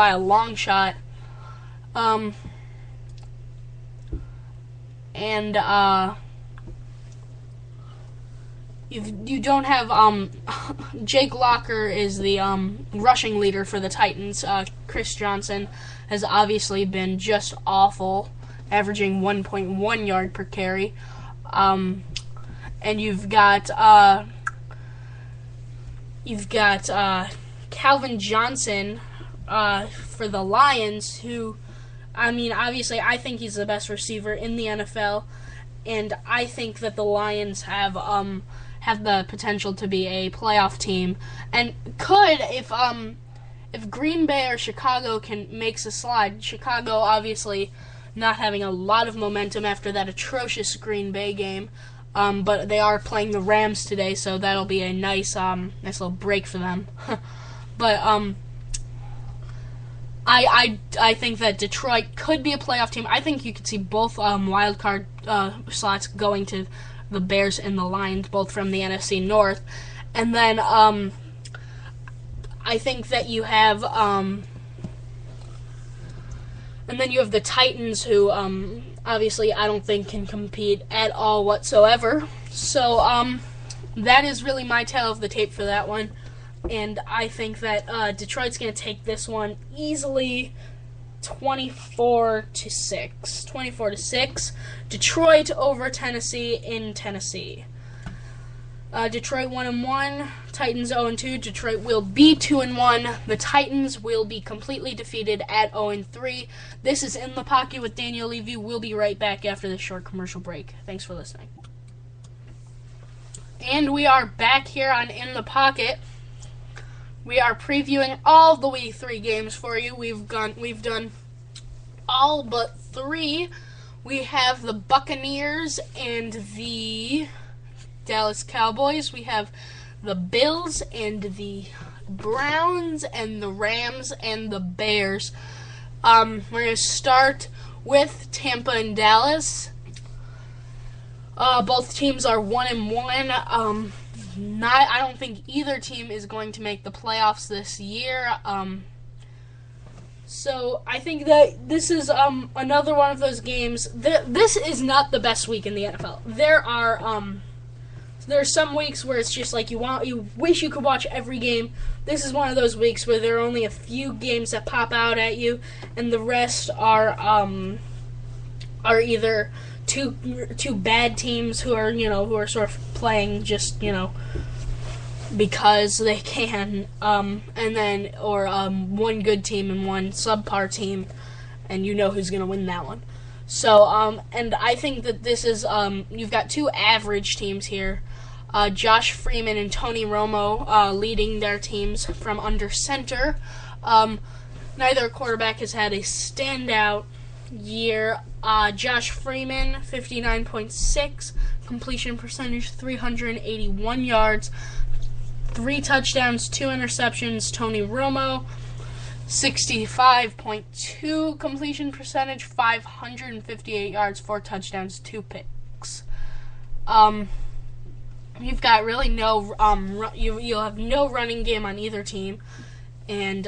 by a long shot. You don't have Jake Locker is the rushing leader for the Titans. Chris Johnson has obviously been just awful, averaging 1.1 yard per carry. And you've got Calvin Johnson for the Lions, who, I mean, obviously I think he's the best receiver in the NFL, and I think that the Lions have the potential to be a playoff team, and could if Green Bay or Chicago makes a slide. Chicago obviously not having a lot of momentum after that atrocious Green Bay game, but they are playing the Rams today, so that'll be a nice little break for them. But I think that Detroit could be a playoff team. I think you could see both wild card slots going to the Bears and the Lions, both from the NFC North. And then I think that you have the Titans, who obviously I don't think can compete at all whatsoever. So that is really my tale of the tape for that one. And I think that Detroit's going to take this one easily, 24-6. 24-6. Detroit over Tennessee in Tennessee. Detroit 1-1. Titans 0-2. Detroit will be 2-1. The Titans will be completely defeated at 0-3. This is In the Pocket with Daniel Levy. We'll be right back after this short commercial break. Thanks for listening. And we are back here on In the Pocket. We are previewing all the Week 3 games for you. We've done all but 3. We have the Buccaneers and the Dallas Cowboys. We have the Bills and the Browns and the Rams and the Bears. We're going to start with Tampa and Dallas. Both teams are 1-1. I don't think either team is going to make the playoffs this year. So I think that this is another one of those games. This is not the best week in the NFL. There are some weeks where it's just like you wish you could watch every game. This is one of those weeks where there are only a few games that pop out at you, and the rest are either two bad teams who are sort of playing just because they can, and then one good team and one subpar team, and you know who's going to win that one. So and I think that this is you've got two average teams here. Josh Freeman and Tony Romo leading their teams from under center. Neither quarterback has had a standout year. Josh Freeman, 59.6, completion percentage, 381 yards, 3 touchdowns, 2 interceptions. Tony Romo, 65.2 completion percentage, 558 yards, 4 touchdowns, 2 picks. You've got really no you'll have no running game on either team, and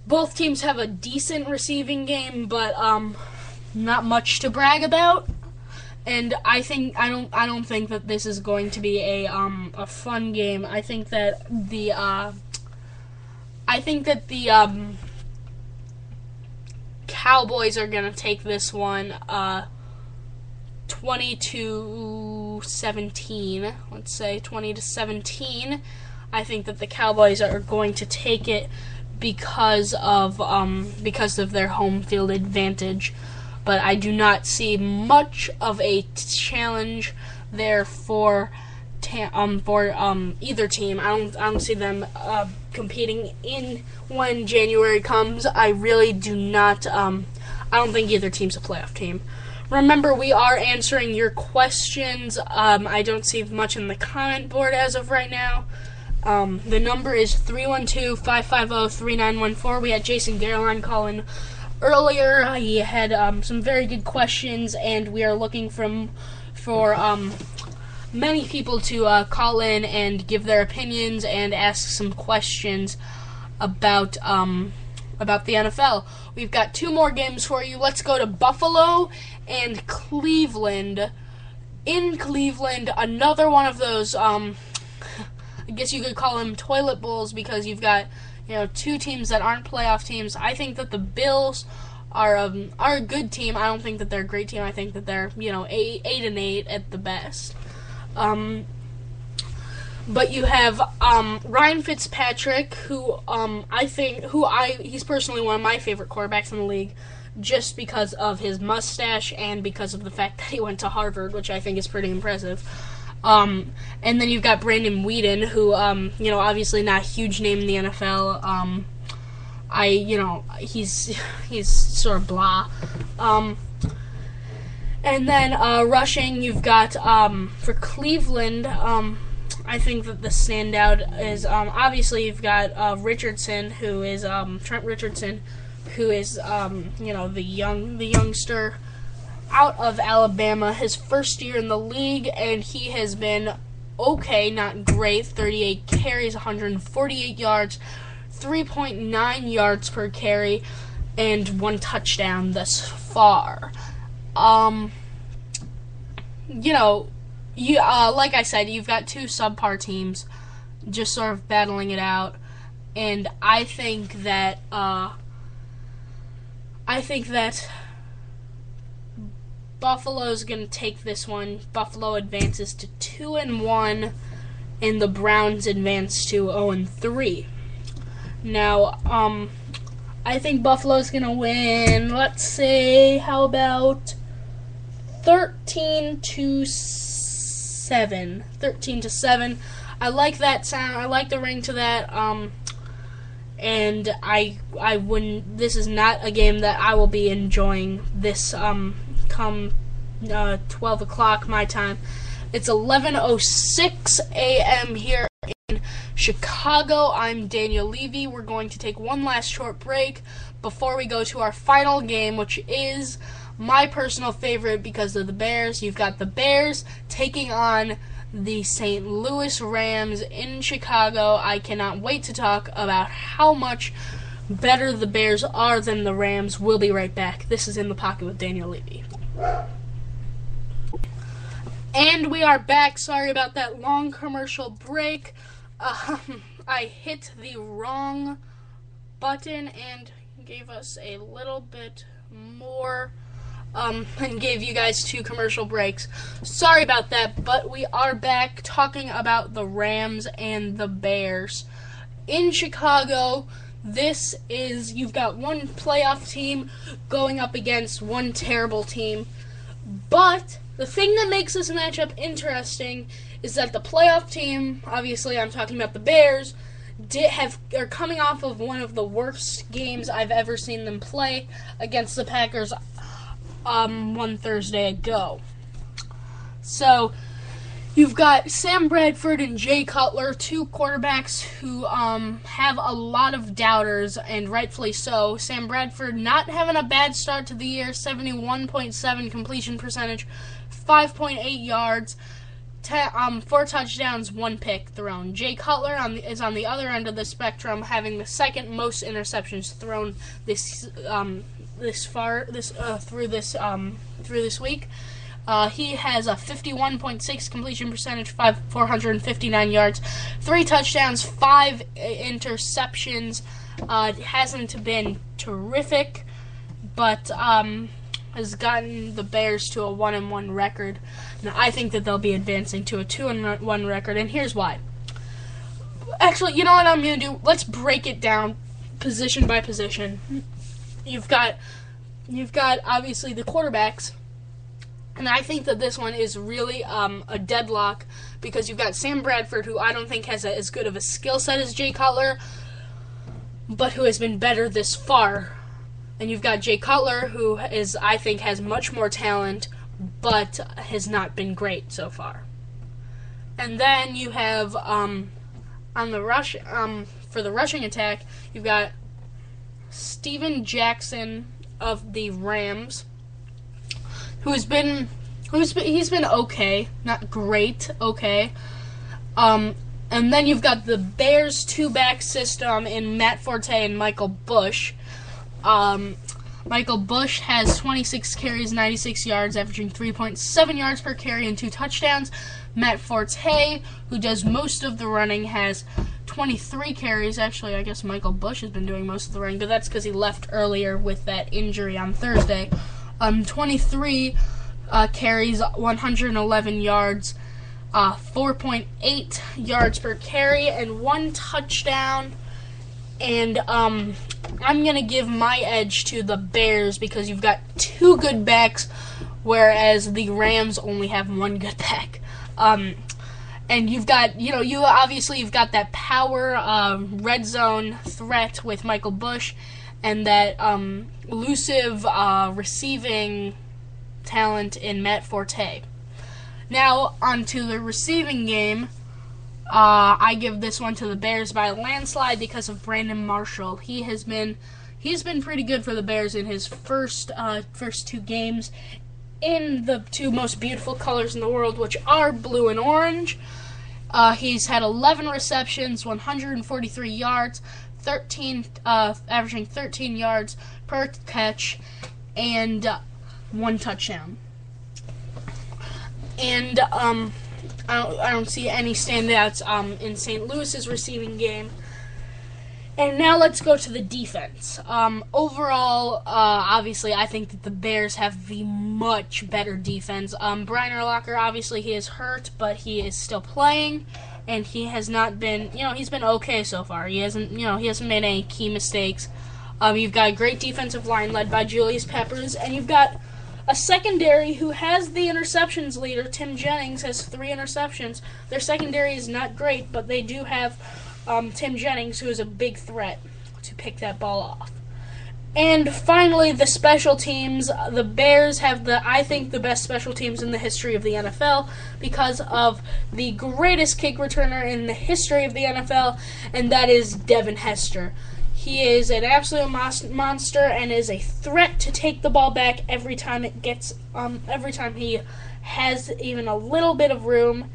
both teams have a decent receiving game, but not much to brag about. And I don't think that this is going to be a fun game. I think that the Cowboys are going to take this one 20-17. Let's say 20-17. I think that the Cowboys are going to take it because of their home field advantage, but I do not see much of a challenge there for either team. I don't see them competing in when January comes. I really do not. I don't think either team's a playoff team. Remember, we are answering your questions. I don't see much in the comment board as of right now. The number is 312-550-3914. We had Jason Garland call in earlier. He had some very good questions, and we are looking for many people to call in and give their opinions and ask some questions. about the NFL. We've got 2 more games for you. Let's go to Buffalo and Cleveland. In Cleveland, another one of those, I guess you could call them toilet bowls, because you've got, 2 teams that aren't playoff teams. I think that the Bills are a good team. I don't think that they're a great team. I think that they're, 8-8 at the best. But you have Ryan Fitzpatrick, who he's personally one of my favorite quarterbacks in the league, just because of his mustache and because of the fact that he went to Harvard, which I think is pretty impressive. And then you've got Brandon Weeden, who obviously not a huge name in the NFL. He's sort of blah. And then rushing, you've got for Cleveland. I think that the standout is obviously you've got Richardson, who is Trent Richardson, who is the youngster out of Alabama, his first year in the league, and he has been okay, not great. 38 carries, 148 yards, 3.9 yards per carry, and 1 touchdown thus far. Like I said, you've got 2 subpar teams just sort of battling it out, and I think that Buffalo's going to take this one. Buffalo advances to 2-1, and the Browns advance to 0-3. Now, I think Buffalo's going to win, let's say, how about 13-7. 13-7. I like that sound. I like the ring to that. And I wouldn't. This is not a game that I will be enjoying. This come 12 o'clock my time. It's 11:06 a.m. here in Chicago. I'm Daniel Levy. We're going to take one last short break before we go to our final game, which is my personal favorite because of the Bears. You've got the Bears taking on the St. Louis Rams in Chicago. I cannot wait to talk about how much better the Bears are than the Rams. We'll be right back. This is In the Pocket with Daniel Levy. And we are back. Sorry about that long commercial break. I hit the wrong button and gave us a little bit more and gave you guys 2 commercial breaks. Sorry about that, but we are back talking about the Rams and the Bears. In Chicago, you've got one playoff team going up against one terrible team, but the thing that makes this matchup interesting is that the playoff team, obviously I'm talking about the Bears, are coming off of one of the worst games I've ever seen them play against the Packers one Thursday ago. So you've got Sam Bradford and Jay Cutler, 2 quarterbacks who have a lot of doubters, and rightfully so. Sam Bradford not having a bad start to the year, 71.7 completion percentage, 5.8 yards, 4 touchdowns, 1 pick thrown. Jay Cutler is on the other end of the spectrum, having the second most interceptions thrown through this week. He has a 51.6 completion percentage, 459 yards, 3 touchdowns, 5 interceptions. It hasn't been terrific, but has gotten the Bears to a 1-1 record. Now, I think that they'll be advancing to a 2-1 record, and here's why. Actually, you know what I'm going to do? Let's break it down position by position. You've got obviously the quarterbacks, and I think that this one is really a deadlock because you've got Sam Bradford, who I don't think has as good of a skill set as Jay Cutler, but who has been better this far. And you've got Jay Cutler, who I think has much more talent, but has not been great so far. And then you have on the rush for the rushing attack, you've got Steven Jackson of the Rams, he's been okay, not great, okay. And And then you've got the Bears two-back system in Matt Forte and Michael Bush. Michael Bush has 26 carries, 96 yards, averaging 3.7 yards per carry and 2 touchdowns. Matt Forte, who does most of the running, has 23 carries. Actually, I guess Michael Bush has been doing most of the running, but that's because he left earlier with that injury on Thursday. 23 carries, 111 yards, 4.8 yards per carry, and 1 touchdown. And I'm going to give my edge to the Bears because you've got 2 good backs, whereas the Rams only have 1 good back. And you've got, you've got that power red zone threat with Michael Bush and that elusive receiving talent in Matt Forte. Now, onto the receiving game. I give this one to the Bears by a landslide because of Brandon Marshall. He's been pretty good for the Bears in his first 2 games in the 2 most beautiful colors in the world, which are blue and orange. He's had 11 receptions, 143 yards, averaging 13 yards per catch, and 1 touchdown. And I don't see any standouts in St. Louis's receiving game. And now let's go to the defense. Overall, obviously, I think that the Bears have the much better defense. Brian Urlacher, obviously, he is hurt, but he is still playing, and he has not been, he's been okay so far. He hasn't made any key mistakes. You've got a great defensive line led by Julius Peppers, and you've got a secondary who has the interceptions leader. Tim Jennings has 3 interceptions. Their secondary is not great, but they do have Tim Jennings, who is a big threat to pick that ball off. And finally, the special teams. The Bears have I think the best special teams in the history of the NFL because of the greatest kick returner in the history of the NFL, and that is Devin Hester. He is an absolute monster and is a threat to take the ball back every time he has even a little bit of room.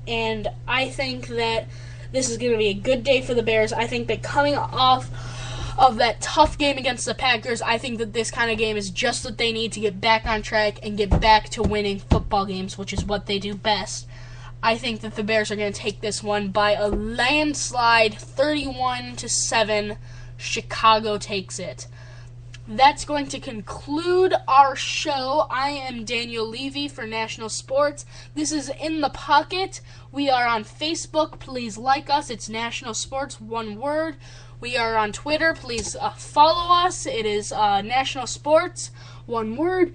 And I think that this is going to be a good day for the Bears. I think that coming off of that tough game against the Packers, I think that this kind of game is just what they need to get back on track and get back to winning football games, which is what they do best. I think that the Bears are going to take this one by a landslide, 31-7. Chicago takes it. That's going to conclude our show. I am Daniel Levy for National Sports. This is In the Pocket. We are on Facebook. Please like us. It's National Sports, one word. We are on Twitter. Please follow us. It is National Sports, one word.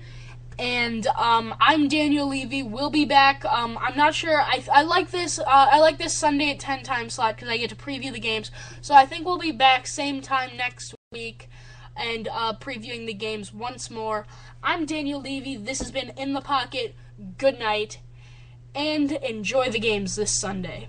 And I'm Daniel Levy. We'll be back. I'm not sure. I like this. I like this Sunday at 10 time slot because I get to preview the games. So I think we'll be back same time next week and previewing the games once more. I'm Daniel Levy. This has been In the Pocket. Good night and enjoy the games this Sunday.